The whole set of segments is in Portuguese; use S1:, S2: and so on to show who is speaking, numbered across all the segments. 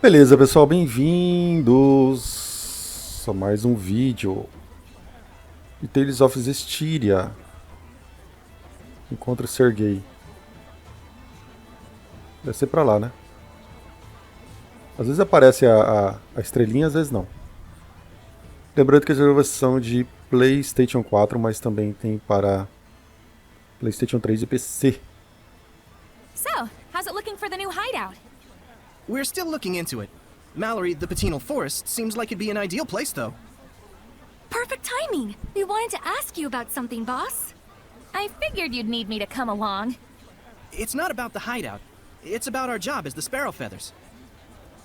S1: Beleza, pessoal, bem-vindos a mais um vídeo de Tales of Zestiria. Encontre ser gay. Deve ser pra lá, né? Às vezes aparece a estrelinha, às vezes não. Lembrando que essa é a versão de PlayStation 4, mas também tem para PlayStation 3 e PC.
S2: So, how's it looking for the new hideout?
S3: We're still looking into it. Mallory, the Patinal Forest, seems like it'd be an ideal place, though.
S2: Perfect timing! We wanted to ask you about something, boss. I figured you'd need me to come along.
S3: It's not about the hideout. It's about our job as the Sparrow Feathers.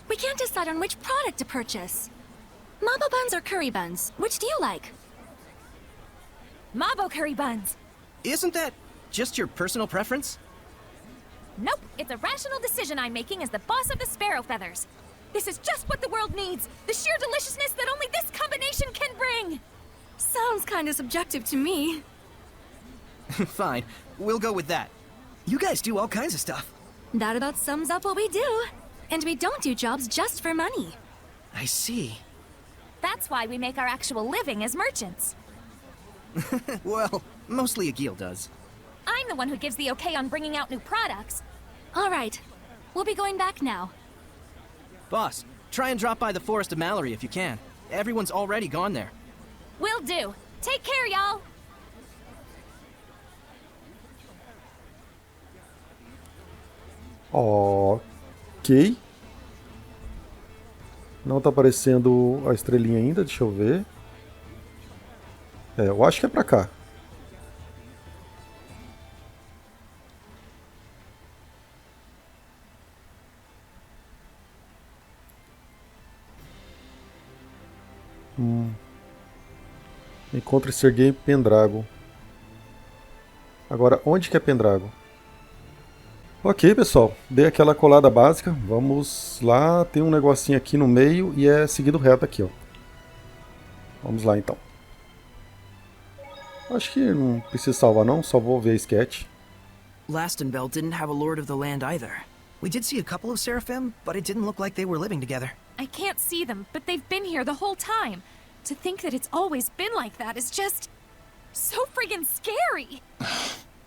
S2: We can't decide on which product to purchase. Mabo buns or curry buns? Which do you like? Mabo curry buns!
S3: Isn't that just your personal preference?
S2: Nope, it's a rational decision I'm making as the boss of the Sparrow Feathers. This is just what the world needs, the sheer deliciousness that only this combination can bring! Sounds kinda subjective to me.
S3: Fine, we'll go with that. You guys do all kinds of stuff.
S2: That about sums up what we do. And we don't do jobs just for money.
S3: I see.
S2: That's why we make our actual living as merchants.
S3: Well, mostly Agil does.
S2: I'm the one who gives the okay on bringing out new products. All right, we'll be going back now.
S3: Boss, try and drop by the Forest of Mallory if you can. Everyone's already gone there.
S2: Will do. Take care, y'all.
S1: Ok. Não tá aparecendo a estrelinha ainda, deixa eu ver. Eu acho que é pra cá. Encontre ser gay em Pendrago. Agora, onde que é Pendrago? Ok, pessoal. Dei aquela colada básica. Vamos lá. Tem um negocinho aqui no meio e é seguido reto aqui, ó. Vamos lá, então. Acho que não precisa salvar, não. Só vou ver a sketch.
S4: Lastenbell didn't have a lord of the land either.
S3: We did see a couple of Seraphim, but it didn't look like they were living together.
S2: I can't see them, but they've been here the whole time. To think that it's always been like that is just so friggin' scary.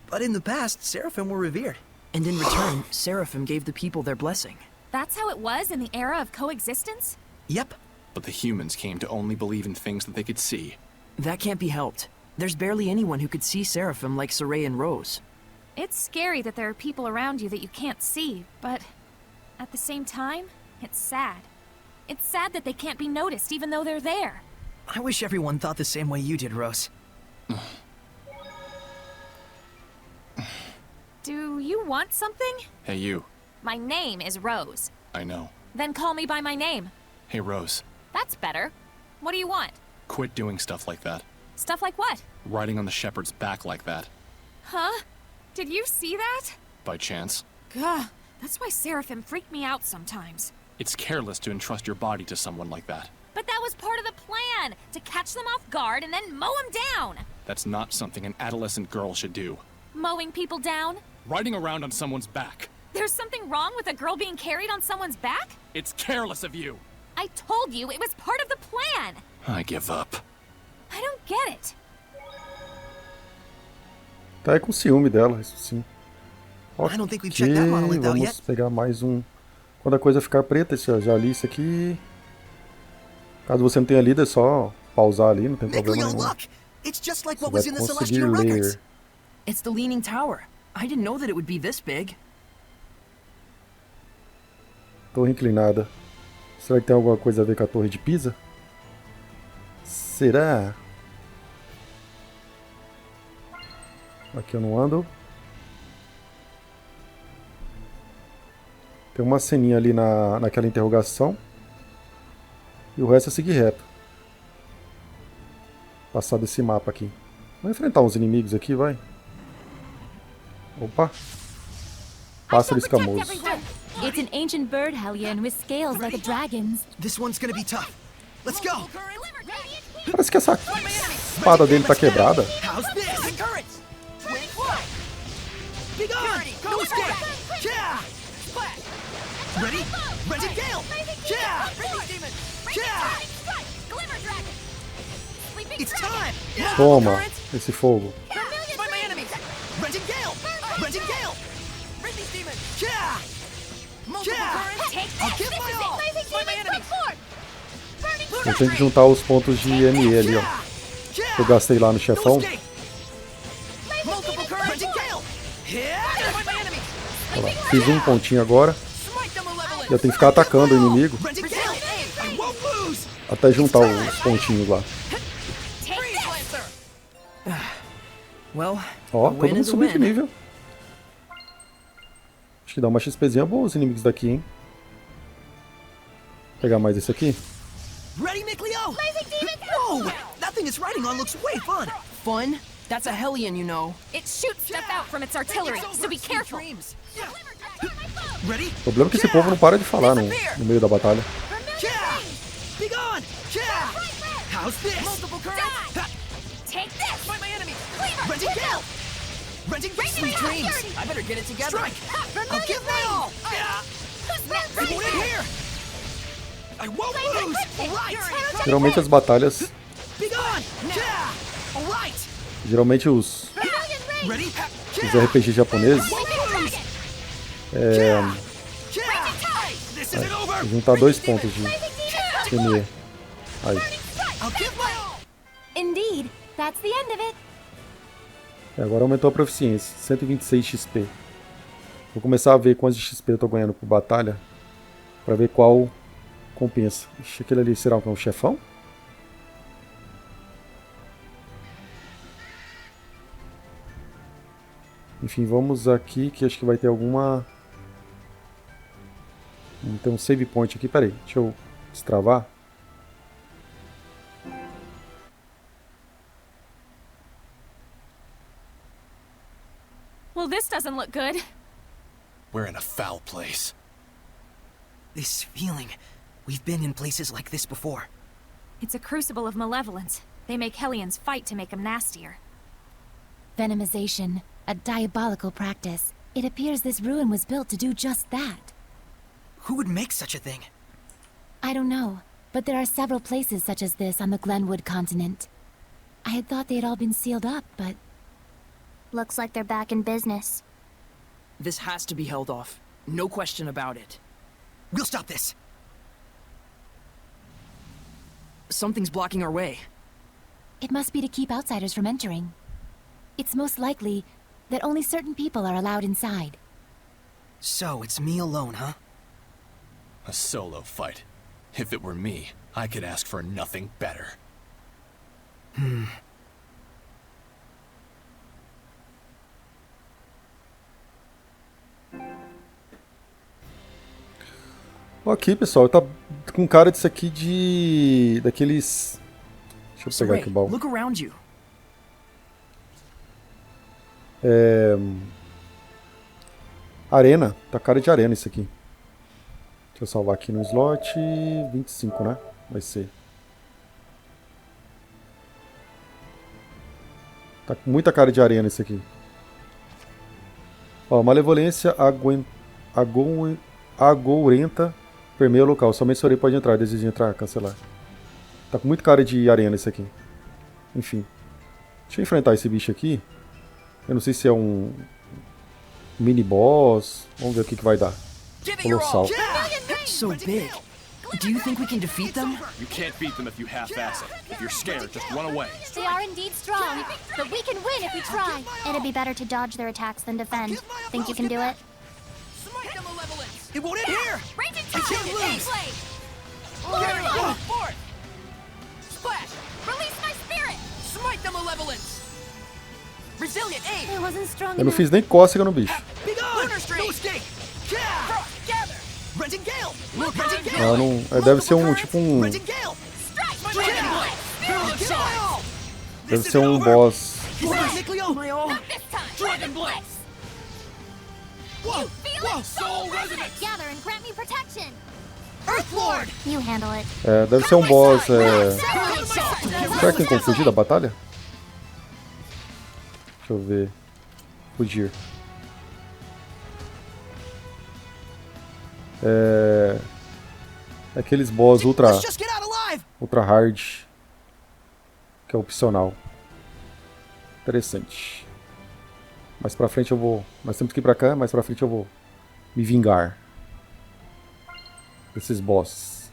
S3: But in the past, Seraphim were revered.
S4: And in return, Seraphim gave the people their blessing.
S2: That's how it was in the era of coexistence?
S3: Yep.
S5: But the humans came to only believe in things that they could see.
S4: That can't be helped. There's barely anyone who could see Seraphim like Saray and Rose.
S2: It's scary that there are people around you that you can't see, but at the same time, it's sad. It's sad that they can't be noticed even though they're there.
S3: I wish everyone thought the same way you did, Rose.
S2: Do you want something?
S5: Hey, you.
S2: My name is Rose.
S5: I know.
S2: Then call me by my name.
S5: Hey, Rose.
S2: That's better. What do you want?
S5: Quit doing stuff like that.
S2: Stuff like what?
S5: Riding on the shepherd's back like that.
S2: Huh? Did you see that?
S5: By chance.
S2: Gah, that's why Seraphim freak me out sometimes.
S5: It's careless to entrust your body to someone like that.
S2: But that was part of the plan, to catch them off guard and then mow them down.
S5: That's not something an adolescent girl should do.
S2: Mowing people down?
S5: Riding around on someone's back.
S2: There's something wrong with a girl being carried on someone's back?
S5: It's careless of you.
S2: I told you it was part of the plan.
S5: I give up.
S2: I don't get it.
S1: Tá aí com ciúme dela, isso sim.
S3: I don't think we've checked that monolith out
S1: Vamos
S3: yet.
S1: pegar mais um. Quando a coisa ficar preta, já li isso aqui. Caso você não tenha lido, é só pausar ali, não tem problema nenhum.
S3: Look! It's just like
S1: Você
S3: what
S1: vai
S3: was in the
S1: conseguir
S3: Celestial Records.
S1: ler.
S4: It's the Leaning Tower. I didn't know that it would be this big.
S1: Torre inclinada. Será que tem alguma coisa a ver com a Torre de Pisa? Será? Aqui eu não ando. Tem uma ceninha ali naquela interrogação. E o resto é seguir reto. Passar desse mapa aqui. Vamos enfrentar uns inimigos aqui, vai. Opa. Pássaro escamoso.
S2: It's an ancient bird hellion with scales like a dragon's.
S3: This one's gonna be tough. Let's go!
S1: Parece que essa espada dele tá quebrada.
S3: How's this? Be gone! No escape! Yeah! Ready? Rented Gale! Yeah! It's time!
S1: Toma esse fogo.
S3: Find my enemies! Rented Gale! Rented Gale! Ridley's demon! Yeah! Multiple currents! I'll give my all! Find my enemies!
S1: Eu tenho que juntar os pontos de ME ali, ó. Que eu gastei lá no chefão.
S3: Multiple currents! Rented Gale! Yeah! Find my enemies!
S1: Olha lá, fiz um pontinho agora. E eu tenho que ficar atacando o inimigo
S3: Rented Gale! I won't lose!
S1: até juntar os pontinhos lá.
S4: Well,
S1: Ó,
S4: a
S1: todo
S4: win
S1: mundo
S4: is a
S1: subiu de
S4: win.
S1: nível. Acho que dá uma XPzinha boa os inimigos daqui, hein? Vou pegar mais esse aqui.
S3: Ready, Mick Leo? Whoa! That thing it's riding on looks way fun!
S4: Fun? That's a Hellion, you know.
S2: It shoots stuff out from its artillery, so be careful.
S3: Ready?
S1: O problema é que esse povo não para de falar no meio da batalha.
S3: Yeah! Be gone! Yeah! How's this?
S2: Multiple currents. Take this.
S3: Find my enemy!
S2: Cleaver.
S3: Rented Gale! Rented Gale!
S4: Sweet dreams. I better get it together.
S3: Strike! I'll give my all! Yeah! It won't end here! I won't lose! Alright!
S1: Geralmente as batalhas,
S3: Be gone! Yeah! Alright!
S1: geralmente os
S3: Ready?
S1: RPG japoneses,
S3: Yeah! This isn't over!
S1: juntar 2 pontos de ME. Aí.
S3: I'll give my all!
S2: Indeed, that's the end of it.
S1: Agora aumentou a proficiência, 126 XP. Vou começar a ver quantos de XP eu tô ganhando por batalha, pra ver qual compensa. Ixi, aquele ali será um chefão? Enfim, vamos aqui que acho que vai ter alguma... Tem um save point aqui, peraí, deixa eu destravar.
S2: Well, this doesn't look good.
S5: We're in a foul place.
S3: This feeling. We've been in places like this before.
S2: It's a crucible of malevolence. They make Hellions fight to make them nastier.
S6: Venomization, a diabolical practice. It appears this ruin was built to do just that.
S3: Who would make such a thing?
S6: I don't know, but there are several places such as this on the Glenwood continent. I had thought they had all been sealed up, but...
S7: Looks like they're back in business.
S4: This has to be held off. No question about it.
S3: We'll stop this!
S4: Something's blocking our way.
S6: It must be to keep outsiders from entering. It's most likely that only certain people are allowed inside.
S3: So, it's me alone, huh?
S5: A solo fight. If it were me, I could ask for nothing better.
S1: Aqui, pessoal, tá com cara disso aqui daqueles... Deixa eu pegar
S4: Saray,
S1: aqui o baú.
S4: look around you.
S1: Arena, tá cara de arena isso aqui. Deixa eu salvar aqui no slot 25, né? Vai ser. Tá com muita cara de arena isso aqui. Ó, malevolência agourenta permeia o local. Somente Sorei pode entrar. Deseja entrar, cancelar. Tá com muito cara de arena isso aqui. Enfim. Deixa eu enfrentar esse bicho aqui. Eu não sei se é um mini boss. Vamos ver o que vai dar. Colossal.
S4: They're so big. Do you think we can defeat them?
S5: You can't beat them if you half-ass it. If you're scared, just run away.
S7: They are indeed strong, but we can win if we try. It'd be better to dodge their attacks than defend. Think you can do it?
S3: Smite the malevolence! It won't end here!
S2: Raging
S3: I
S2: Tide!
S3: can't lose!
S2: Carry on!
S3: Forth! Splash!
S2: Release my spirit!
S3: Smite the malevolence! Resilient aim!
S6: It wasn't strong
S1: Eu não
S6: enough.
S1: fiz nem cócega no bicho.
S3: Be gone! No escape! Yeah! Frost, gather! Rented Gale! Rented Gale!
S1: Ela não, deve ser um tipo um.
S3: Rented Gale!
S2: Strike!
S3: Dragon Blade!
S1: Deve ser um boss.
S3: My all!
S2: Not this time!
S3: Dragon Blade! Whoa!
S2: Feel
S3: Whoa!
S2: it?
S3: Soul Resonance!
S7: Gather and grant me protection.
S3: Earth Lord!
S7: You handle it.
S1: Deve ser um boss.
S3: Come
S1: Será que tem como fugir da batalha? Deixa eu ver. Fugir. Aqueles boss ultra
S3: Let's just get out alive.
S1: hard, que é opcional. Interessante. Mais pra frente eu vou... Nós temos que ir pra cá, mais pra frente eu vou me vingar desses bosses.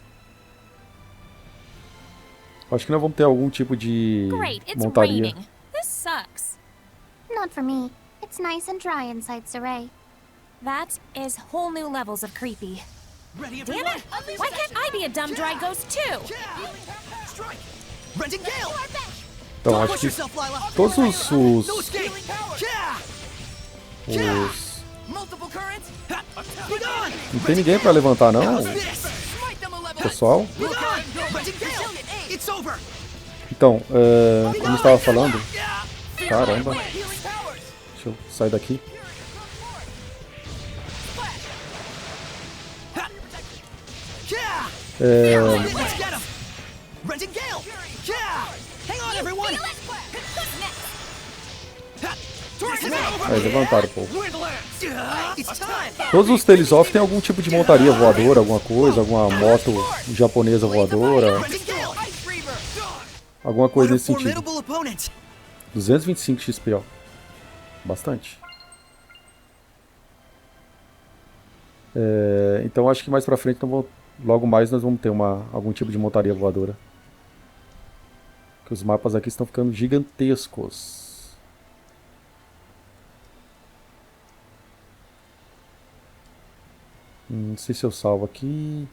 S1: Acho que nós vamos ter algum tipo de
S2: Great, it's
S1: montaria.
S2: raining. This sucks.
S7: Not for me. It's nice and dry inside Saray.
S2: That is whole new levels of creepy.
S3: Ready,
S2: Damn
S3: everyone?
S2: it! Why can't I be a dumb dry ghost too?
S3: Strike. Renting Gale.
S1: Então,
S3: Don't
S1: acho
S3: push
S1: que
S3: yourself, Lila.
S1: todos
S3: No
S1: os
S3: escape. Yeah. Multiple currents. Be gone.
S1: não tem ninguém pra levantar, não,
S3: How's this? Smite them a level.
S1: pessoal.
S3: Be gone. Renting Gale. It's over.
S1: Então, como eu estava falando,
S3: Yeah.
S1: caramba,
S3: Healing powers.
S1: deixa eu sair daqui.
S3: Yeah. Let's get him. Renting Gale. Yeah. Hang on, everyone.
S1: Levantaram, pô.
S3: It's time.
S1: Todos os Tales of tem algum tipo de montaria voadora, alguma coisa, alguma moto japonesa voadora,
S3: Renting Gale. Ice Reaver.
S1: alguma
S3: What
S1: coisa
S3: a
S1: nesse sentido.
S3: formidable opponent.
S1: 225 XP, ó. Bastante. Então acho que mais pra frente, logo mais nós vamos ter algum tipo de montaria voadora. Porque os mapas aqui estão ficando gigantescos. Não sei se eu salvo aqui.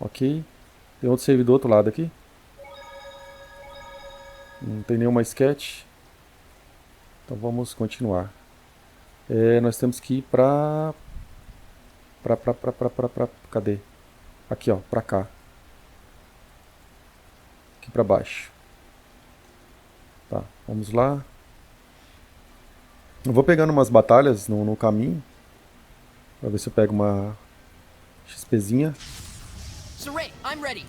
S1: Ok. Tem outro save do outro lado aqui. Não tem nenhuma sketch. Então vamos continuar. Nós temos que ir pra... Cadê? Aqui, ó, pra cá. Aqui pra baixo. Tá, vamos lá. Eu vou pegando umas batalhas no caminho. Pra ver se eu pego uma XPzinha.
S4: Saray, I'm ready.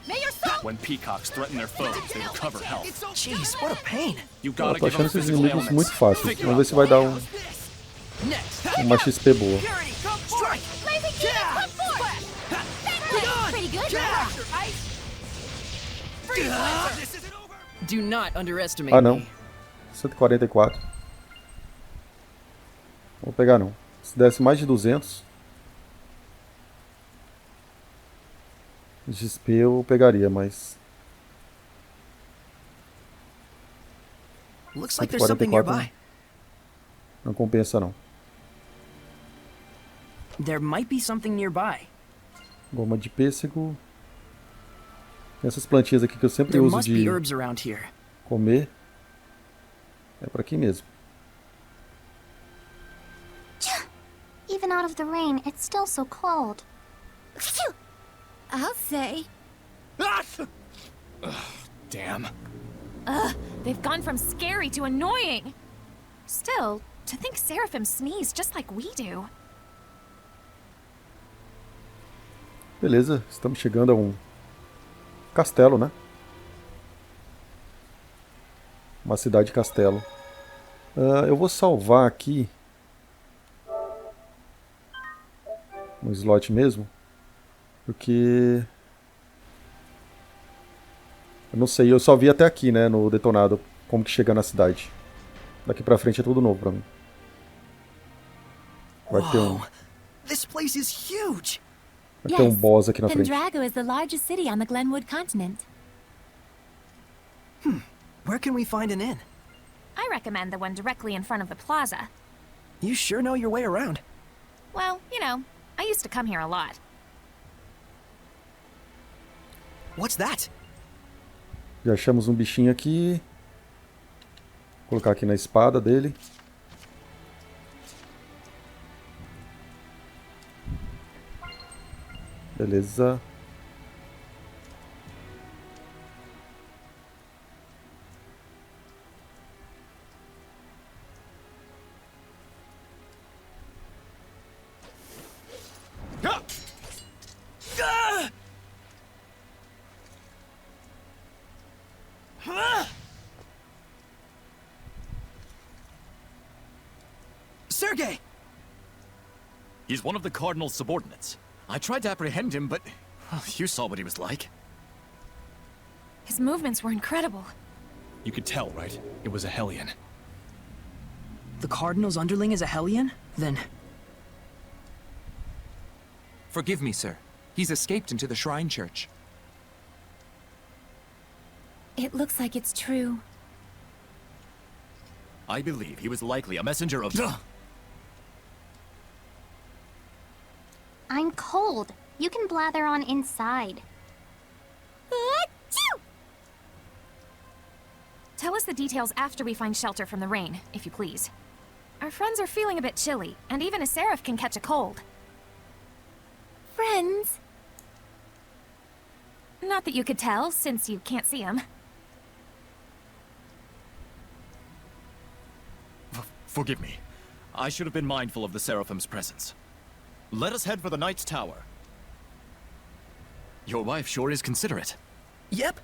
S5: When peacocks threaten their foes, they recover health.
S4: Jeez, what a pain.
S5: You
S1: Eu
S5: gotta
S1: tô
S5: give them
S1: achando esses
S5: physical
S1: inimigos
S5: ailments.
S1: muito fáceis.
S5: Figure
S1: Vamos ver
S5: out
S1: se vai dar
S3: Next.
S1: uma XP boa.
S3: Purity. Strike.
S2: Lazy
S3: Yeah.
S2: come forth!
S3: Be gone.
S2: Pretty good.
S3: Yeah. This isn't over.
S4: Do not underestimate
S1: Ah, não.
S4: me.
S1: 144. Vou pegar não. Se desse mais de 200 de XP eu pegaria, mas
S4: Looks like there's something
S1: 144
S4: nearby.
S1: não compensa não.
S4: There might be something nearby.
S1: Goma de pêssego. Tem essas plantinhas aqui que eu sempre
S4: There
S1: uso
S4: must
S1: de
S4: be herbs around here.
S1: comer. É por aqui mesmo.
S7: Even out of the rain, it's still so cold.
S2: Phew. I'll say.
S5: Damn.
S2: They've gone from scary to annoying. Still, to think Seraphim sneeze just like we do.
S1: Beleza, estamos chegando a um castelo, né? Uma cidade castelo. Eu vou salvar aqui no slot mesmo, porque eu não sei, eu só vi até aqui, né, no Detonado, como que chega na cidade. Daqui pra frente é tudo novo pra mim. Vai ter
S3: Whoa. This place is huge.
S1: vai ter um boss aqui na frente.
S6: Pendrago is the largest city on the Glenwood continent.
S4: Where can we find an inn?
S2: I recommend the one directly in front of the plaza.
S4: You sure know your way around.
S2: Well, you know, I used to come here a lot.
S3: What's that?
S1: Já achamos um bichinho aqui. Vou colocar aqui na espada dele. Beleza.
S3: Sergei!
S5: He's one of the Cardinal's subordinates. I tried to apprehend him, but well, you saw what he was like.
S2: His movements were incredible.
S5: You could tell, right? It was a Hellion.
S4: The Cardinal's underling is a Hellion? Then...
S8: Forgive me, sir. He's escaped into the Shrine Church.
S6: It looks like it's true.
S5: I believe he was likely a messenger of...
S7: I'm cold. You can blather on inside.
S2: Achoo! Tell us the details after we find shelter from the rain, if you please. Our friends are feeling a bit chilly, and even a seraph can catch a cold.
S6: Friends?
S2: Not that you could tell, since you can't see them.
S5: Forgive me. I should have been mindful of the Seraphim's presence. Let us head for the Knight's Tower. Your wife sure is considerate.
S4: Yep.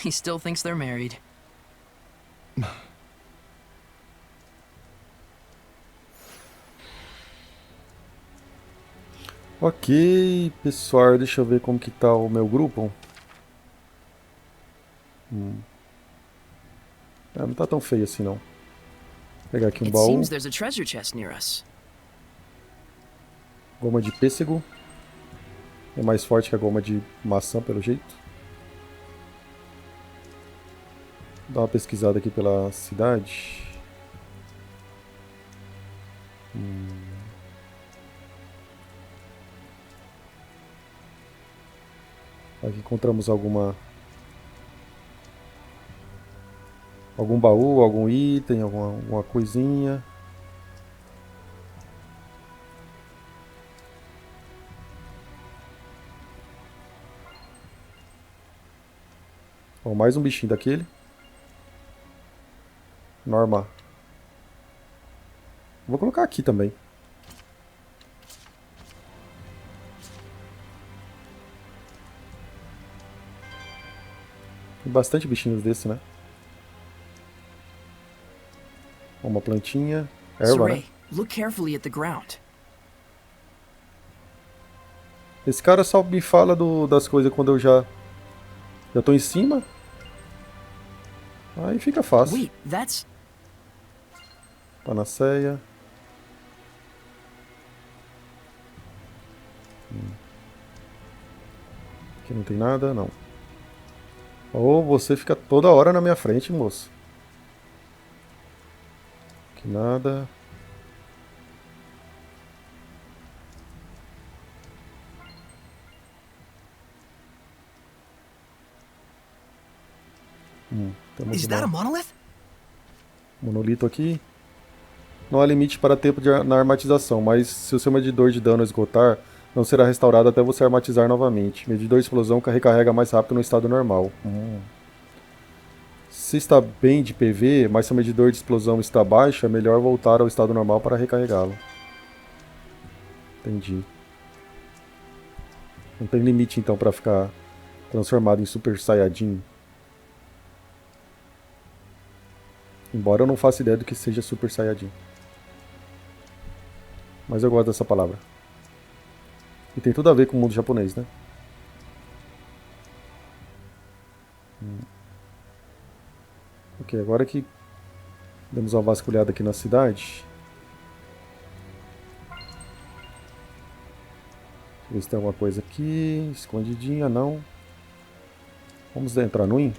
S4: He still thinks they're married.
S1: Ok, pessoal, deixa eu ver como que tá o meu grupo. Não tá tão feio assim não. Vou pegar aqui um
S4: It
S1: baú.
S4: seems there's a treasure chest near us.
S1: Goma de pêssego. É mais forte que a goma de maçã, pelo jeito. Vou dar uma pesquisada aqui pela cidade. Aqui encontramos algum baú, algum item, alguma coisinha. Ó, mais um bichinho daquele. Norma. Vou colocar aqui também. Tem bastante bichinhos desse, né? Uma plantinha. Erva, né?
S4: Saray, look carefully at the ground.
S1: Esse cara só me fala das coisas quando eu já tô em cima. Aí fica fácil.
S4: Wait, that's...
S1: Panaceia. Aqui não tem nada, não. Ou você fica toda hora na minha frente, moço. Aqui nada. Temos
S3: Is that a monolith?
S1: monolito aqui. Não há limite para tempo na armatização, mas se o seu medidor de dano esgotar, não será restaurado até você armatizar novamente. Medidor de explosão recarrega mais rápido no estado normal. Se está bem de PV, mas seu medidor de explosão está baixo, é melhor voltar ao estado normal para recarregá-lo. Entendi. Não tem limite então para ficar transformado em Super Saiyajin. Embora eu não faça ideia do que seja Super Saiyajin. Mas eu gosto dessa palavra. E tem tudo a ver com o mundo japonês, né? Ok, agora que demos uma vasculhada aqui na cidade. Deixa eu ver se tem alguma coisa aqui. Escondidinha, não. Vamos entrar no IN.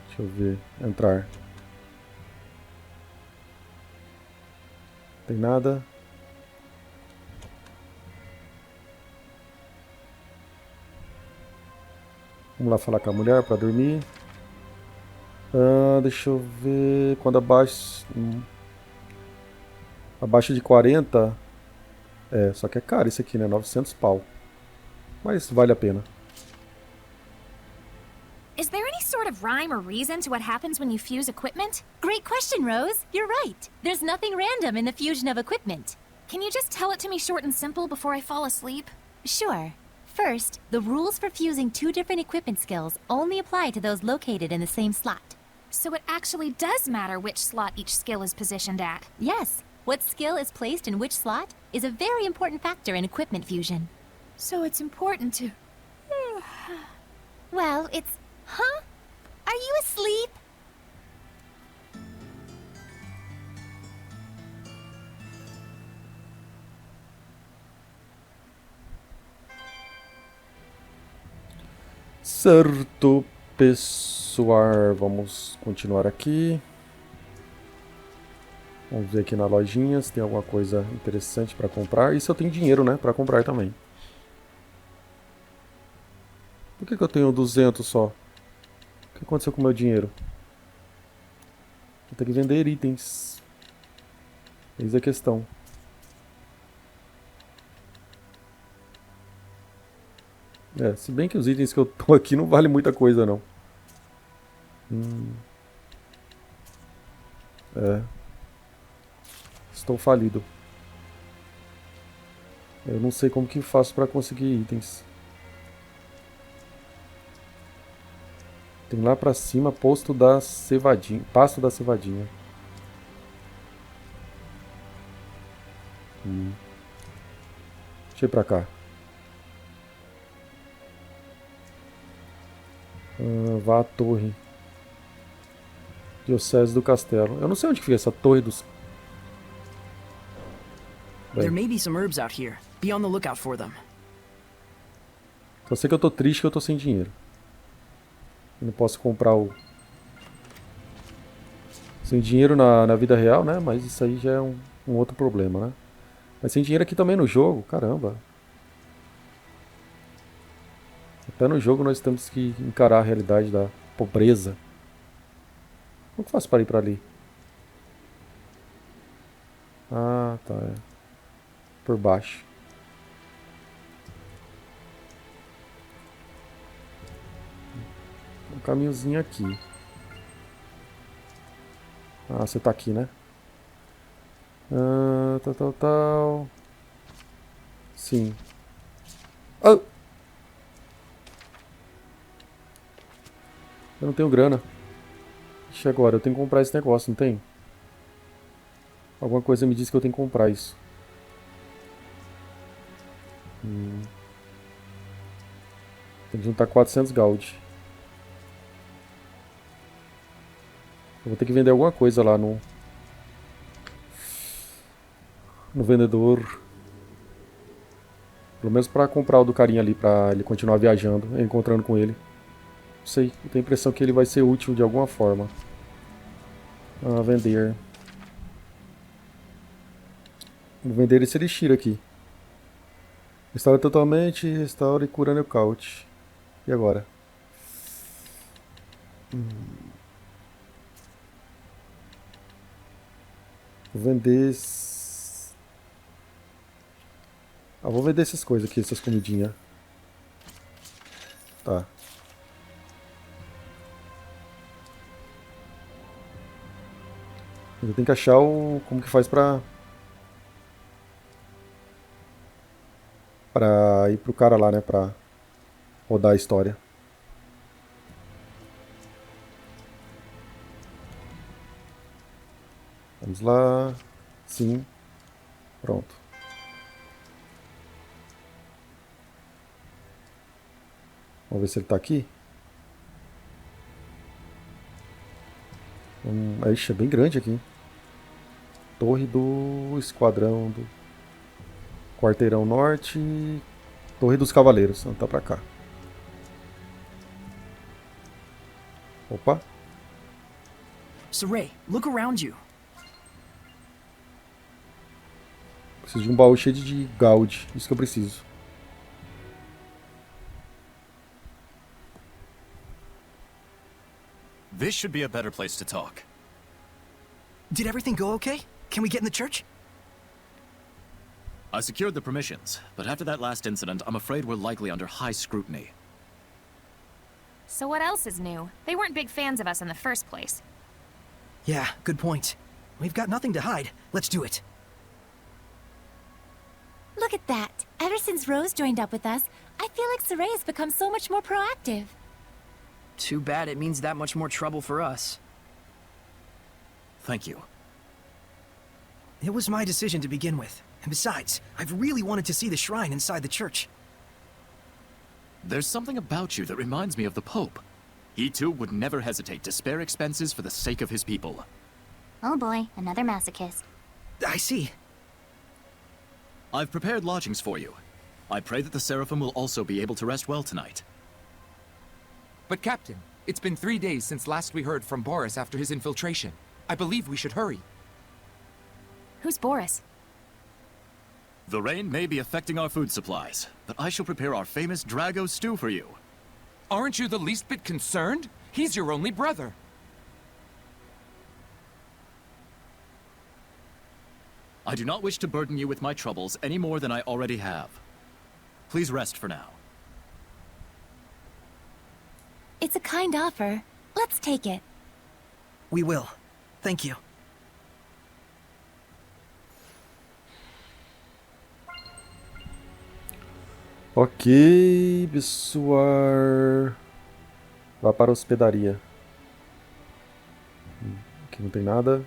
S1: Deixa eu ver. Entrar. Tem nada. Vamos lá falar com a mulher para dormir. Deixa eu ver. Quando abaixo. Abaixo de 40. Só que é caro esse aqui, né? 900 pau. Mas vale a pena.
S2: Is there any sort of rhyme or reason to what happens when you fuse equipment?
S6: Great question, Rose. You're right. There's nothing random in the fusion of equipment.
S2: Can you just tell it to me short and simple before I fall asleep?
S6: Sure. First, the rules for fusing two different equipment skills only apply to those located in the same slot.
S2: So it actually does matter which slot each skill is positioned at.
S6: Yes, what skill is placed in which slot is a very important factor in equipment fusion.
S2: So it's important to...
S6: Well, it's... Huh? Are you asleep?
S1: Certo, pessoal. Vamos continuar aqui. Vamos ver aqui na lojinha se tem alguma coisa interessante para comprar. E se eu tenho dinheiro, né, para comprar também. Por que eu tenho 200 só? O que aconteceu com o meu dinheiro? Vou ter que vender itens. Eis a questão. Se bem que os itens que eu tô aqui não valem muita coisa, não. Estou falido. Eu não sei como que faço para conseguir itens. Tem lá pra cima pasto da cevadinha. Deixa eu ir pra cá. Vá à torre. Diocese do Castelo. Eu não sei onde fica essa torre dos...
S4: There may be some herbs out here. Be on the lookout for them.
S1: Só sei que eu tô triste que eu tô sem dinheiro. Eu não posso comprar o... Sem dinheiro na vida real, né? Mas isso aí já é um outro problema, né? Mas sem dinheiro aqui também no jogo, caramba. Até no jogo nós temos que encarar a realidade da pobreza. Como que eu faço para ir para ali? Ah, tá. Por baixo. Um caminhozinho aqui. Ah, você tá aqui, né? Tal. Sim. Oh! Eu não tenho grana. Ixi, agora eu tenho que comprar esse negócio, não tem? Alguma coisa me diz que eu tenho que comprar isso. Tem que juntar 400 gold. Eu vou ter que vender alguma coisa lá no vendedor. Pelo menos pra comprar o do carinha ali, pra ele continuar viajando, encontrando com ele. Não sei, eu tenho a impressão que ele vai ser útil de alguma forma. Vender. Vou vender esse elixir aqui. Restaura totalmente, restaura e cura nocaute. E agora? Vou vender... vou vender essas coisas aqui, essas comidinhas. Tá. Eu tenho que achar como que faz pra ir pro cara lá, né? Pra rodar a história. Vamos lá. Sim. Pronto. Vamos ver se ele tá aqui. Ixi, é bem grande aqui. Torre do Esquadrão do Quarteirão Norte. Torre dos Cavaleiros. Então tá pra cá. Opa.
S4: Saray, look around you.
S1: Preciso de um baú cheio de gold. Isso que eu preciso.
S5: This should be a better place to talk.
S3: Did everything go okay? Can we get in the church?
S5: I secured the permissions, but after that last incident, I'm afraid we're likely under high scrutiny.
S2: So what else is new? They weren't big fans of us in the first place.
S3: Yeah, good point. We've got nothing to hide. Let's do it.
S6: Look at that. Ever since Rose joined up with us, I feel like Saray has become so much more proactive.
S4: Too bad it means that much more trouble for us.
S5: Thank you.
S3: It was my decision to begin with. And besides, I've really wanted to see the shrine inside the church.
S5: There's something about you that reminds me of the Pope. He too would never hesitate to spare expenses for the sake of his people.
S7: Oh boy, another masochist.
S3: I see.
S5: I've prepared lodgings for you. I pray that the Seraphim will also be able to rest well tonight.
S8: But Captain, it's been 3 days since last we heard from Boris after his infiltration. I believe we should hurry.
S2: Who's Boris?
S5: The rain may be affecting our food supplies, but I shall prepare our famous Drago stew for you.
S8: Aren't you the least bit concerned? He's your only brother.
S5: I do not wish to burden you with my troubles any more than I already have. Please rest for now.
S6: It's a kind offer. Let's take it.
S3: We will. Thank you.
S1: Ok, pessoal. Vá para a hospedaria. Aqui não tem nada.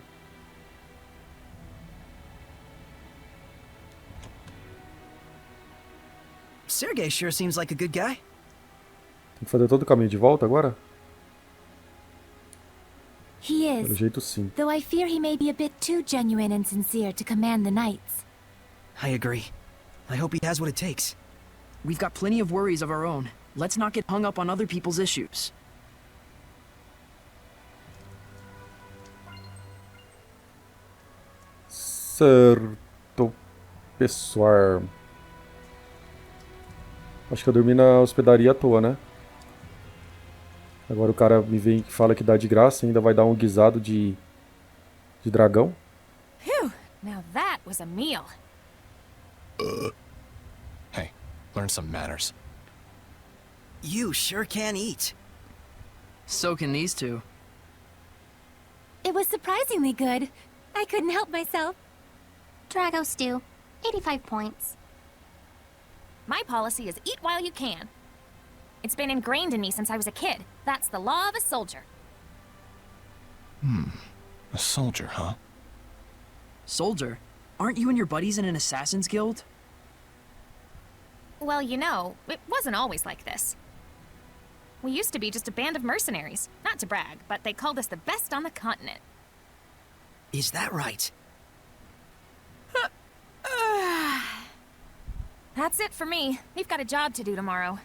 S3: Sergei sure seems like a good guy.
S1: Tem que fazer todo o caminho de volta agora?
S6: He
S1: Pelo
S6: is,
S1: jeito sim.
S6: though I fear he may be a bit too genuine and sincere to command the knights.
S3: I agree. I hope he has what it takes.
S4: We've got plenty of worries of our own. Let's not get hung up on other people's issues.
S1: Certo, pessoal. Acho que eu dormi na hospedaria à toa, né? Agora o cara me vem e fala que dá de graça e ainda vai dar um guisado de dragão.
S2: Phew, now that was a meal.
S5: Hey, learn some manners.
S3: You sure can eat.
S4: So can these two.
S6: It was surprisingly good. I couldn't help myself.
S7: Drago stew. 85 points.
S2: My policy is eat while you can. It's been ingrained in me since I was a kid. That's the law of a soldier.
S5: A soldier, huh?
S4: Soldier? Aren't you and your buddies in an assassin's guild?
S2: Well, you know, it wasn't always like this. We used to be just a band of mercenaries. Not to brag, but they called us the best on the continent.
S3: Is that right?
S2: That's it for me. We've got a job to do tomorrow.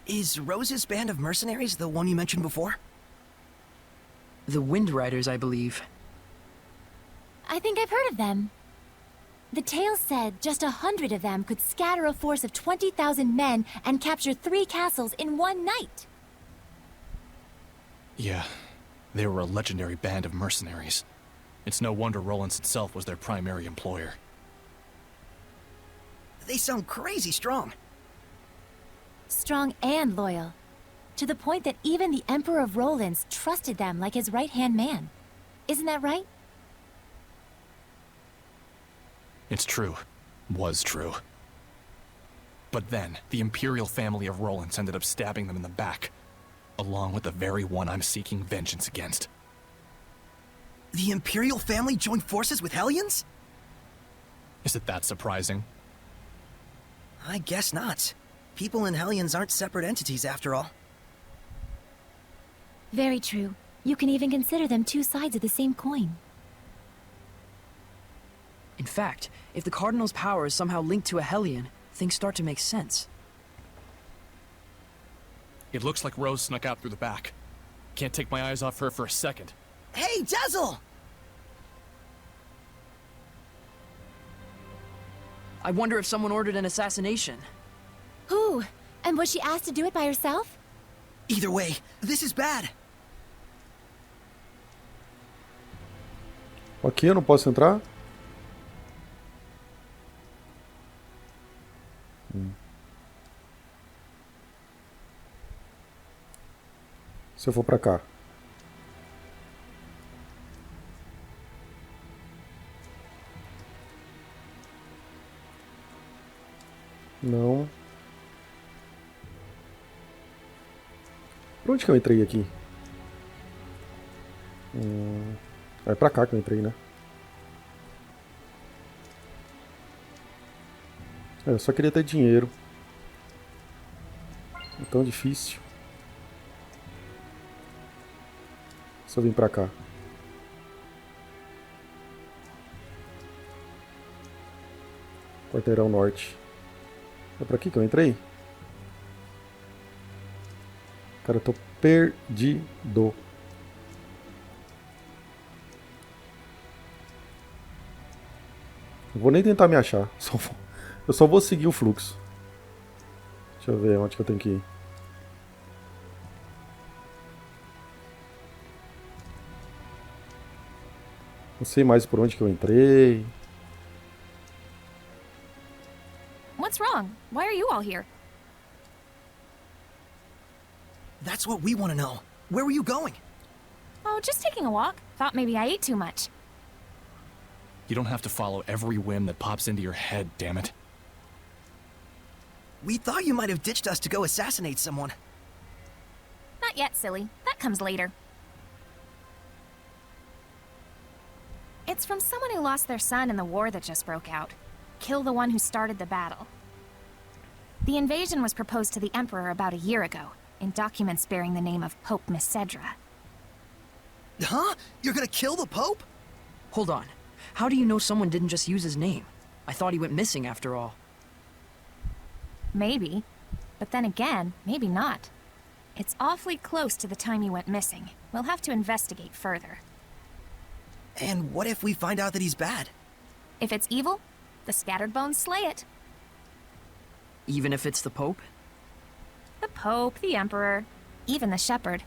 S3: Is Rose's band of mercenaries the one you mentioned before?
S4: The Wind Riders, I believe.
S6: I think I've heard of them. The tale said just 100 of them could scatter a force of 20,000 men and capture 3 castles in one night.
S9: Yeah, they were a legendary band of mercenaries. It's no wonder Rollins itself was their primary employer.
S3: They sound crazy strong.
S6: Strong and loyal. To the point that even the Emperor of Rollins trusted them like his right-hand man. Isn't that right?
S9: It's true. Was true. But then, the Imperial family of Rollins ended up stabbing them in the back, along with the very one I'm seeking vengeance against.
S3: The Imperial family joined forces with Hellions?
S9: Is it that surprising?
S3: I guess not. People and Hellions aren't separate entities after all.
S6: Very true. You can even consider them 2 sides of the same coin.
S4: In fact, if the Cardinal's power is somehow linked to a Hellion, things start to make sense.
S9: It looks like Rose snuck out through the back. Can't take my eyes off her for a second.
S3: Hey, Dazzle!
S4: I wonder if someone ordered an assassination.
S6: Who? And was she asked to do it by herself?
S3: Either way, this is bad.
S1: Aqui eu não posso entrar? Se eu for pra cá. Não. Por onde que eu entrei aqui? É pra cá que eu entrei, né? Eu só queria ter dinheiro. É tão difícil. Se eu vim pra cá. Quarteirão Norte. É pra aqui que eu entrei? Cara, eu tô perdido. Não vou nem tentar me achar. Eu só vou seguir o fluxo. Deixa eu ver onde que eu tenho que ir. Não sei mais por onde que eu entrei.
S2: What's wrong? Why are you all here?
S3: That's what we want to know. Where were you going?
S2: Oh, just taking a walk. Thought maybe I ate too much.
S9: You don't have to follow every whim that pops into your head, damn it.
S3: We thought you might have ditched us to go assassinate someone.
S2: Not yet, silly. That comes later. It's from someone who lost their son in the war that just broke out. Kill the one who started the battle. The invasion was proposed to the Emperor about a year ago, in documents bearing the name of Pope Messedra.
S3: Huh? You're gonna kill the Pope?
S4: Hold on. How do you know someone didn't just use his name? I thought he went missing after all.
S2: Maybe. But then again, maybe not. It's awfully close to the time he went missing. We'll have to investigate further.
S3: And what if we find out that he's bad?
S2: If it's evil, the Scattered Bones slay it.
S4: Even if it's the Pope?
S2: The Pope, the Emperor, even the Shepherd.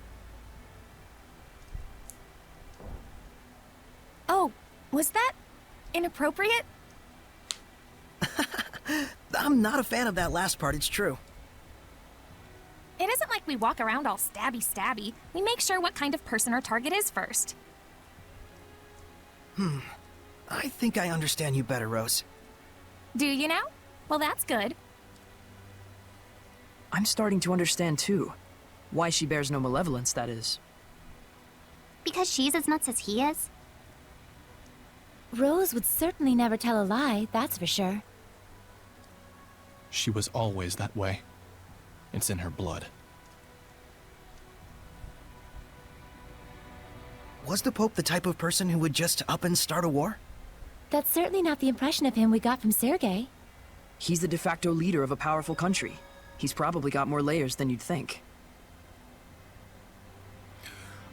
S2: Oh, was that inappropriate?
S3: I'm not a fan of that last part, it's true.
S2: It isn't like we walk around all stabby-stabby. We make sure what kind of person our target is first.
S3: I think I understand you better, Rose.
S2: Do you now? Well, that's good.
S4: I'm starting to understand too. Why she bears no malevolence, that is.
S7: Because she's as nuts as he is?
S6: Rose would certainly never tell a lie, that's for sure.
S9: She was always that way. It's in her blood.
S3: Was the Pope the type of person who would just up and start a war?
S6: That's certainly not the impression of him we got from Sergei.
S4: He's the de facto leader of a powerful country. He's probably got more layers than you'd think.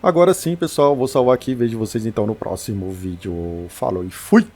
S1: Agora sim, pessoal, vou salvar aqui e vejo vocês então no próximo vídeo. Falou e fui!